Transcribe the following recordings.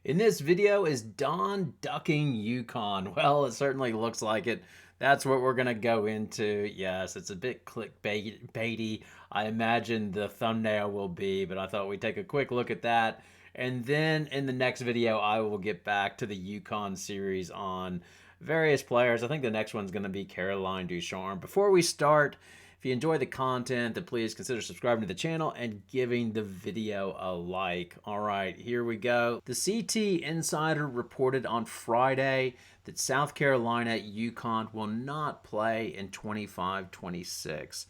In this video, is Don ducking UConn? Well, it certainly looks like it. That's what we're going to go into. Yes, it's a bit clickbaity. I imagine the thumbnail will be, but I thought we'd take a quick look at that. And then in the next video, I will get back to the UConn series on various players. I think the next one's going to be Caroline Ducharme. Before we start, if you enjoy the content, then please consider subscribing to the channel and giving the video a like. All right, here we go. The CT Insider reported on Friday that South Carolina UConn will not play in 25-26.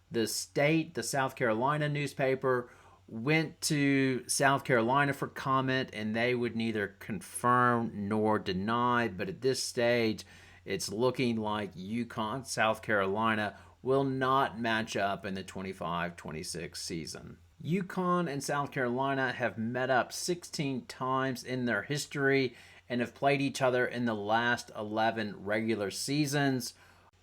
The South Carolina newspaper, went to South Carolina for comment, and they would neither confirm nor deny. But at this stage, it's looking like UConn, South Carolina, will not match up in the 25-26 season. UConn and South Carolina have met up 16 times in their history and have played each other in the last 11 regular seasons.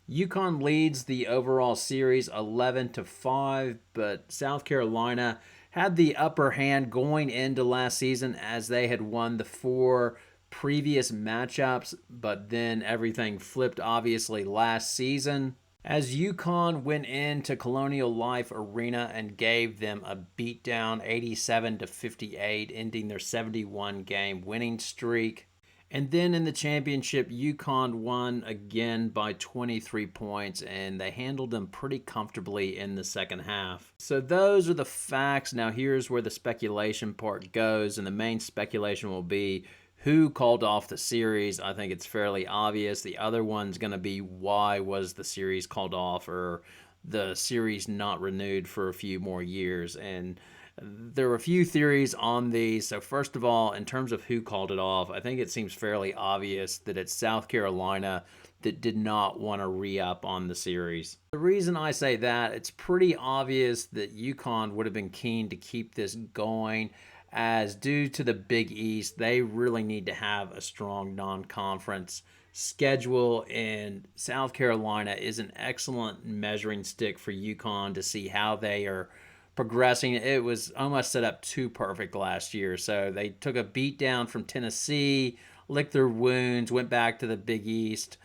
UConn leads the overall series 11-5, but South Carolina had the upper hand going into last season as they had won the 4 previous matchups, but then everything flipped obviously last season as UConn went into Colonial Life Arena and gave them a beatdown 87-58, ending their 71 game winning streak. And then in the championship, UConn won again by 23 points, and they handled them pretty comfortably in the second half. So those are the facts. Now here's where the speculation part goes, and the main speculation will be who called off the series. I think it's fairly obvious. The other one's going to be why was the series called off or the series not renewed for a few more years. And there were a few theories on these. So first of all, in terms of who called it off, I think it seems fairly obvious that it's South Carolina that did not want to re-up on the series. The reason I say that, it's pretty obvious that UConn would have been keen to keep this going, as due to the Big East, they really need to have a strong non-conference schedule, and South Carolina is an excellent measuring stick for UConn to see how they are progressing. It was almost set up too perfect last year. So they took a beat down from Tennessee, licked their wounds, went back to the Big East,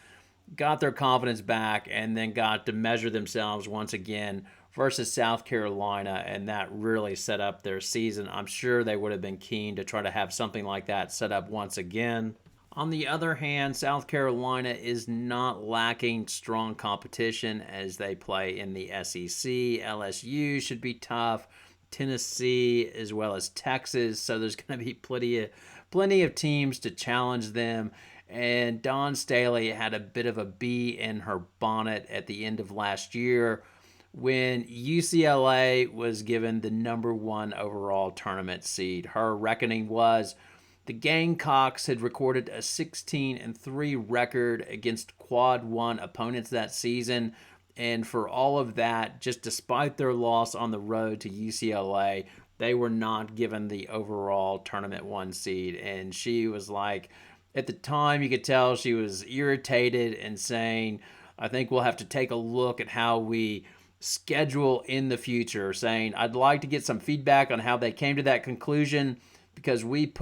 got their confidence back, and then got to measure themselves once again versus South Carolina, and that really set up their season. I'm sure they would have been keen to try to have something like that set up once again. On the other hand, South Carolina is not lacking strong competition as they play in the SEC. LSU should be tough. Tennessee as well as Texas. So there's going to be plenty of teams to challenge them. And Dawn Staley had a bit of a bee in her bonnet at the end of last year when UCLA was given the #1 overall tournament seed. Her reckoning was the Gamecocks had recorded a 16-3 record against Quad 1 opponents that season. And for all of that, just despite their loss on the road to UCLA, they were not given the overall tournament 1 seed. And she was like, at the time, you could tell she was irritated and saying, I think we'll have to take a look at how we schedule in the future, saying, I'd like to get some feedback on how they came to that conclusion, because we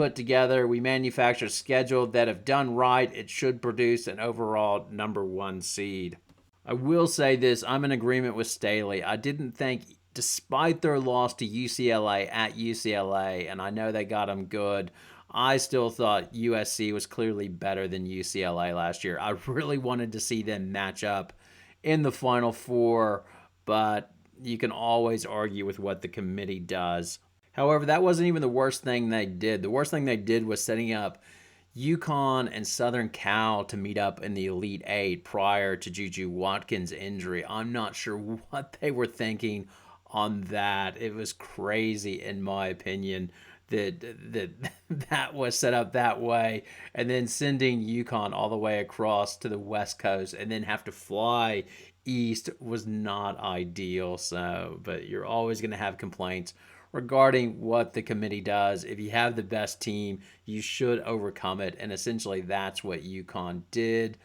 manufacture a schedule that, if done right, it should produce an overall #1 seed. I will say this, I'm in agreement with Staley. I didn't think, despite their loss to UCLA at UCLA, and I know they got them good, I still thought USC was clearly better than UCLA last year. I really wanted to see them match up in the Final Four, but you can always argue with what the committee does. However, that wasn't even the worst thing they did. The worst thing they did was setting up UConn and Southern Cal to meet up in the Elite Eight prior to Juju Watkins' injury. I'm not sure what they were thinking on that. It was crazy, in my opinion, that was set up that way, and then sending UConn all the way across to the West Coast and then have to fly east was not ideal. So, but you're always going to have complaints regarding what the committee does. If you have the best team, you should overcome it, and essentially that's what UConn did.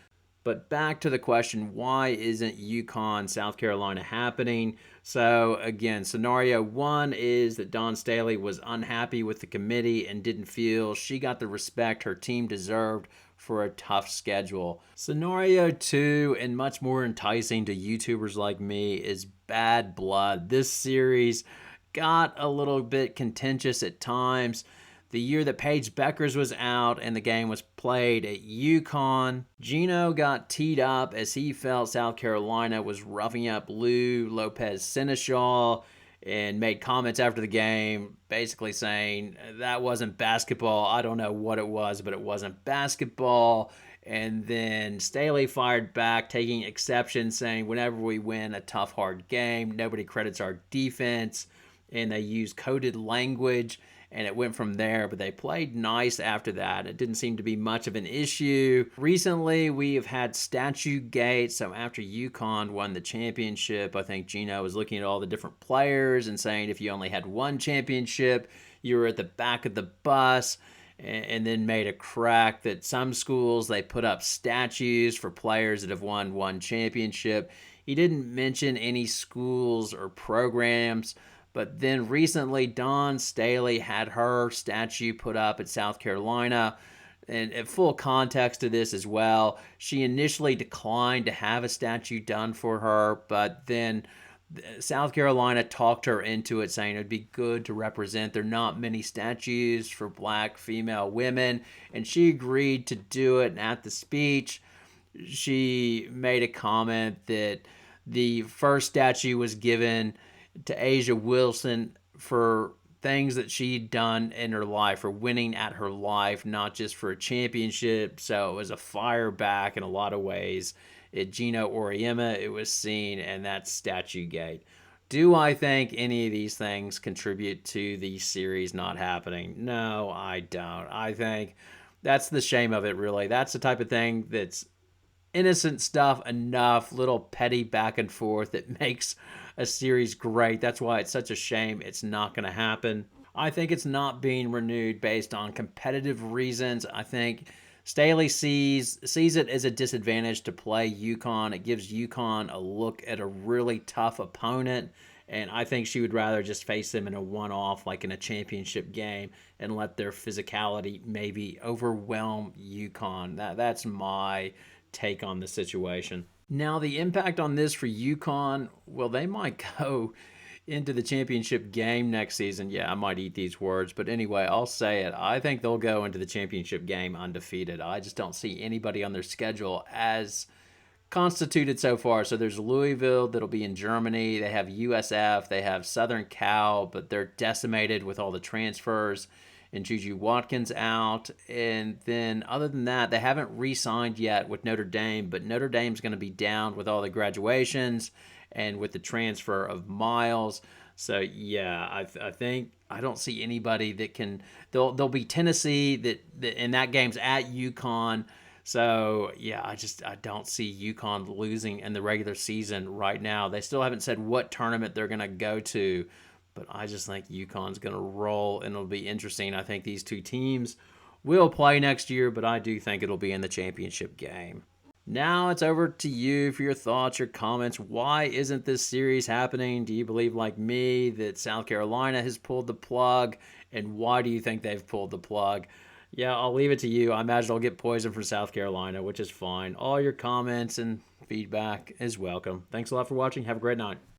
But back to the question, why isn't UConn, South Carolina happening? So, again, scenario one is that Dawn Staley was unhappy with the committee and didn't feel she got the respect her team deserved for a tough schedule. Scenario two, and much more enticing to YouTubers like me, is bad blood. This series got a little bit contentious at times. The year that Paige Beckers was out and the game was played at UConn, Gino got teed up as he felt South Carolina was roughing up Lou Lopez Seneschal and made comments after the game basically saying that wasn't basketball. I don't know what it was, but it wasn't basketball. And then Staley fired back, taking exception, saying whenever we win a tough, hard game, nobody credits our defense. And they used coded language, and it went from there. But they played nice after that. It didn't seem to be much of an issue. Recently, we have had Statue Gate. So after UConn won the championship, I think Gino was looking at all the different players and saying if you only had one championship, you were at the back of the bus. And then made a crack that some schools, they put up statues for players that have won one championship. He didn't mention any schools or programs. But then recently, Dawn Staley had her statue put up at South Carolina. And at full context to this as well, she initially declined to have a statue done for her, but then South Carolina talked her into it, saying it'd be good to represent. There are not many statues for black female women, and she agreed to do it. And at the speech, she made a comment that the first statue was given to A'ja Wilson for things that she'd done in her life, for winning at her life, not just for a championship. So it was a fire back in a lot of ways. At Gino Auriemma, it was seen, and that's Statue Gate. Do I think any of these things contribute to the series not happening? No, I don't. I think that's the shame of it, really. That's the type of thing that's innocent stuff enough, little petty back and forth that makes a series great. That's why it's such a shame it's not going to happen. I think it's not being renewed based on competitive reasons. I think Staley sees it as a disadvantage to play UConn. It gives UConn a look at a really tough opponent, and I think she would rather just face them in a one-off, like in a championship game, and let their physicality maybe overwhelm UConn. That's my take on the situation. Now, the impact on this for UConn, well, they might go into the championship game next season. Yeah, I might eat these words, but anyway, I'll say it. I think they'll go into the championship game undefeated. I just don't see anybody on their schedule as constituted so far. So there's Louisville that'll be in Germany. They have USF. They have Southern Cal, but they're decimated with all the transfers and Juju Watkins out. And then other than that, they haven't re-signed yet with Notre Dame, but Notre Dame's going to be down with all the graduations and with the transfer of Miles. So yeah, I think I don't see anybody that can. There'll be Tennessee that and that game's at UConn. So yeah, I don't see UConn losing in the regular season right now. They still haven't said what tournament they're gonna go to, but I just think UConn's gonna roll, and it'll be interesting. I think these two teams will play next year, but I do think it'll be in the championship game. Now it's over to you for your thoughts, your comments. Why isn't this series happening? Do you believe, like me, that South Carolina has pulled the plug? And why do you think they've pulled the plug? Yeah, I'll leave it to you. I imagine I'll get poisoned for South Carolina, which is fine. All your comments and feedback is welcome. Thanks a lot for watching. Have a great night.